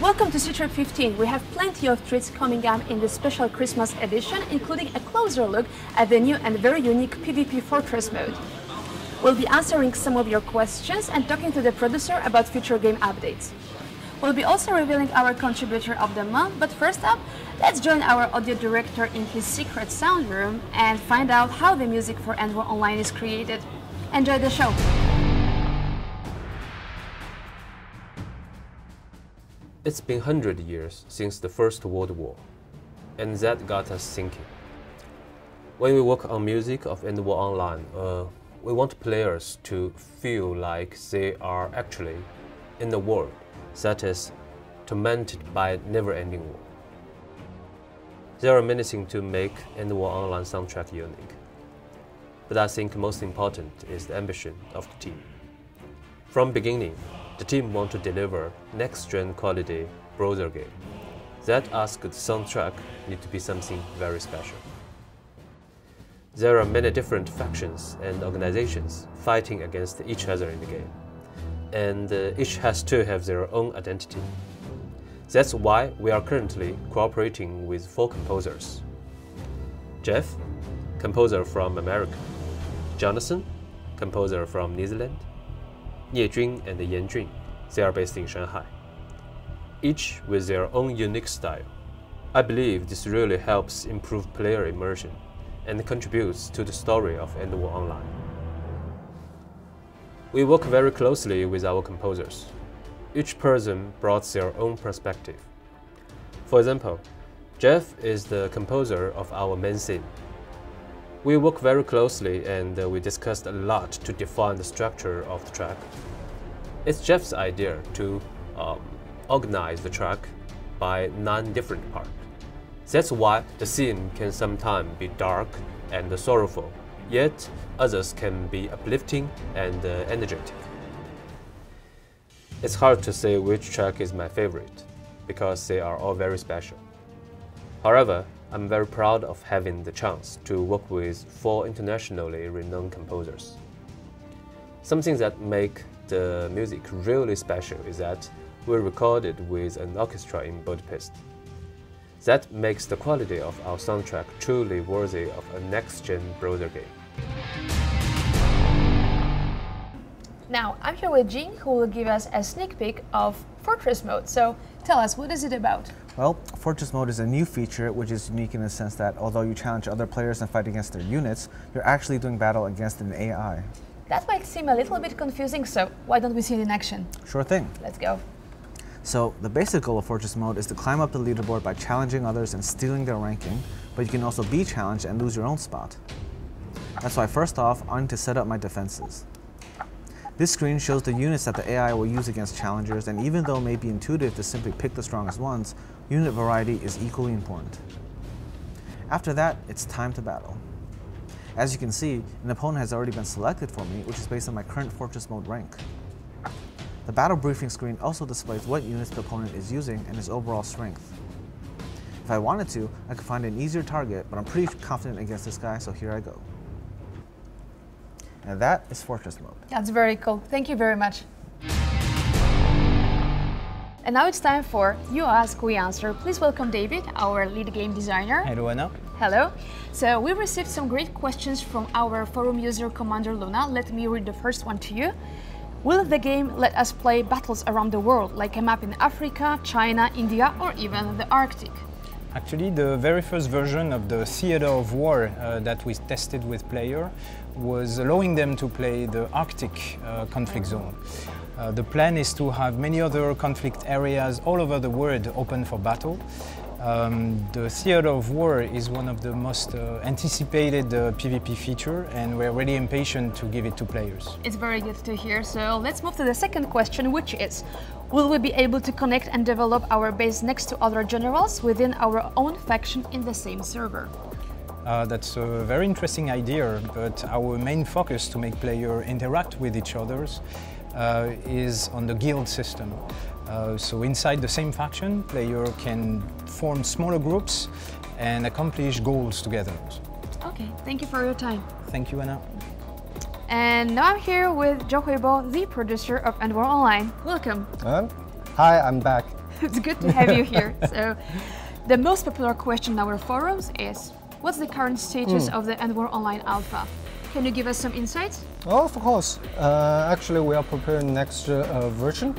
Welcome to SITREP 15. We have plenty of treats coming up in the special Christmas edition, including a closer look at the new and very unique PvP Fortress mode. We'll be answering some of your questions and talking to the producer about future game updates. We'll be also revealing our contributor of the month, but first up, let's join our audio director in his secret sound room and find out how the music for EndWar Online is created. Enjoy the show! It's been 100 years since the First World War, and that got us thinking. When we work on music of EndWar Online, we want players to feel like they are actually in a world that is tormented by never-ending war. There are many things to make EndWar Online soundtrack unique, but I think most important is the ambition of the team. From beginning, the team want to deliver next-gen quality browser game. That asks the soundtrack need to be something very special. There are many different factions and organizations fighting against each other in the game, and each has to have their own identity. That's why we are currently cooperating with 4 composers. Jeff, composer from America. Jonathan, composer from New Zealand. Jun and Yan, they are based in Shanghai, each with their own unique style. I believe this really helps improve player immersion and contributes to the story of EndWar Online. We work very closely with our composers. Each person brought their own perspective. For example, Jeff is the composer of our main theme. We work very closely and we discussed a lot to define the structure of the track. It's Jeff's idea to organize the track by 9 different parts. That's why the theme can sometimes be dark and sorrowful, yet others can be uplifting and energetic. It's hard to say which track is my favorite, because they are all very special. However, I'm very proud of having the chance to work with 4 internationally renowned composers. Something that makes the music really special is that we recorded with an orchestra in Budapest. That makes the quality of our soundtrack truly worthy of a next-gen browser game. Now, I'm here with Jing, who will give us a sneak peek of Fortress mode. So, tell us, what is it about? Well, Fortress mode is a new feature which is unique in the sense that although you challenge other players and fight against their units, you're actually doing battle against an AI. That might seem a little bit confusing, so why don't we see it in action? Sure thing. Let's go. So, the basic goal of Fortress mode is to climb up the leaderboard by challenging others and stealing their ranking, but you can also be challenged and lose your own spot. That's why first off, I need to set up my defenses. This screen shows the units that the AI will use against challengers, and even though it may be intuitive to simply pick the strongest ones, unit variety is equally important. After that, it's time to battle. As you can see, an opponent has already been selected for me, which is based on my current Fortress mode rank. The battle briefing screen also displays what units the opponent is using and his overall strength. If I wanted to, I could find an easier target, but I'm pretty confident against this guy, so here I go. And that is Fortress mode. That's very cool. Thank you very much. And now it's time for You Ask, We Answer. Please welcome David, our lead game designer. Hello, Anna. Hello. So we received some great questions from our forum user Commander Luna. Let me read the first one to you. Will the game let us play battles around the world, like a map in Africa, China, India, or even the Arctic? Actually, the very first version of the theater of war that we tested with players was allowing them to play the Arctic conflict zone. The plan is to have many other conflict areas all over the world open for battle. The theater of war is one of the most anticipated PvP feature, and we're really impatient to give it to players. It's very good to hear. So let's move to the second question, which is, will we be able to connect and develop our base next to other generals within our own faction in the same server? That's a very interesting idea, but our main focus to make players interact with each other is on the guild system. So inside the same faction, players can form smaller groups and accomplish goals together. Okay, thank you for your time. Thank you, Anna. And now I'm here with Joe Huibo, the producer of EndWar Online. Welcome. Hi, I'm back. It's good to have you here. So, the most popular question in our forums is, what's the current status of the EndWar Online Alpha? Can you give us some insights? Oh, of course. Actually, we are preparing next version.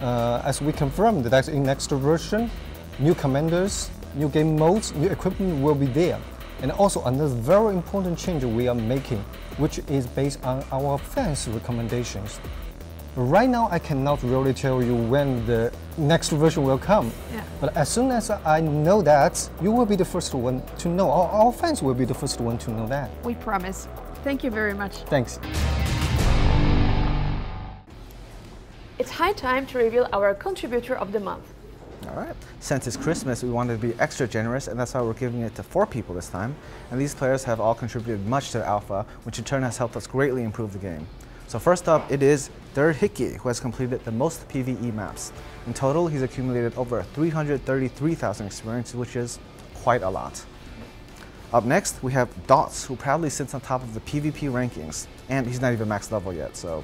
As we confirmed that in next version, new commanders, new game modes, new equipment will be there. And also another very important change we are making, which is based on our fans' recommendations. Right now, I cannot really tell you when the next version will come. Yeah. But as soon as I know that, you will be the first one to know. Our fans will be the first one to know that. We promise. Thank you very much. Thanks. It's high time to reveal our contributor of the month. All right. Since it's Christmas, we wanted to be extra generous, and that's why we're giving it to 4 people this time. And these players have all contributed much to the alpha, which in turn has helped us greatly improve the game. So first up, it is Hickey, who has completed the most PvE maps. In total, he's accumulated over 333,000 experience, which is quite a lot. Up next, we have Dots, who proudly sits on top of the PvP rankings, and he's not even max level yet, so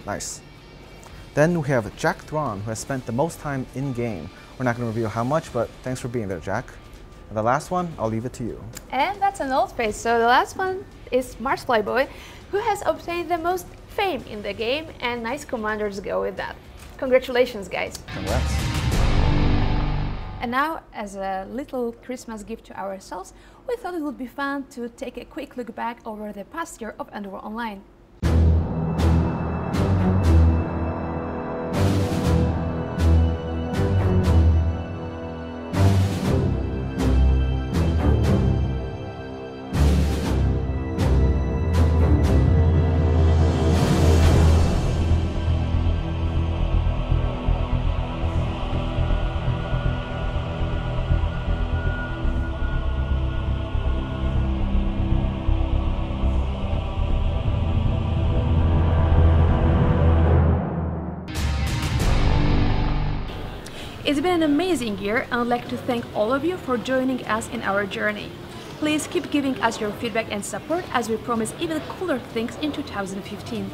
nice. Then we have Jack Thrawn, who has spent the most time in-game. We're not going to reveal how much, but thanks for being there, Jack. And the last one, I'll leave it to you. And that's an old face, so the last one is Mars Flyboy, who has obtained the most fame in the game, and nice commanders go with that. Congratulations, guys. Congrats. And now, as a little Christmas gift to ourselves, we thought it would be fun to take a quick look back over the past year of EndWar Online. It's been an amazing year, and I'd like to thank all of you for joining us in our journey. Please keep giving us your feedback and support as we promise even cooler things in 2015.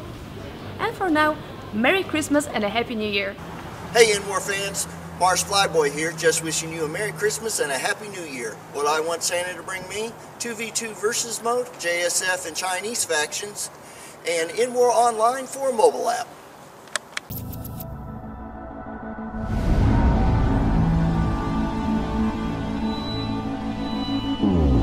And for now, Merry Christmas and a Happy New Year! Hey EndWar fans, Mars Flyboy here, just wishing you a Merry Christmas and a Happy New Year. What I want Santa to bring me, 2v2 versus mode, JSF and Chinese factions, and EndWar Online for a mobile app. Ooh.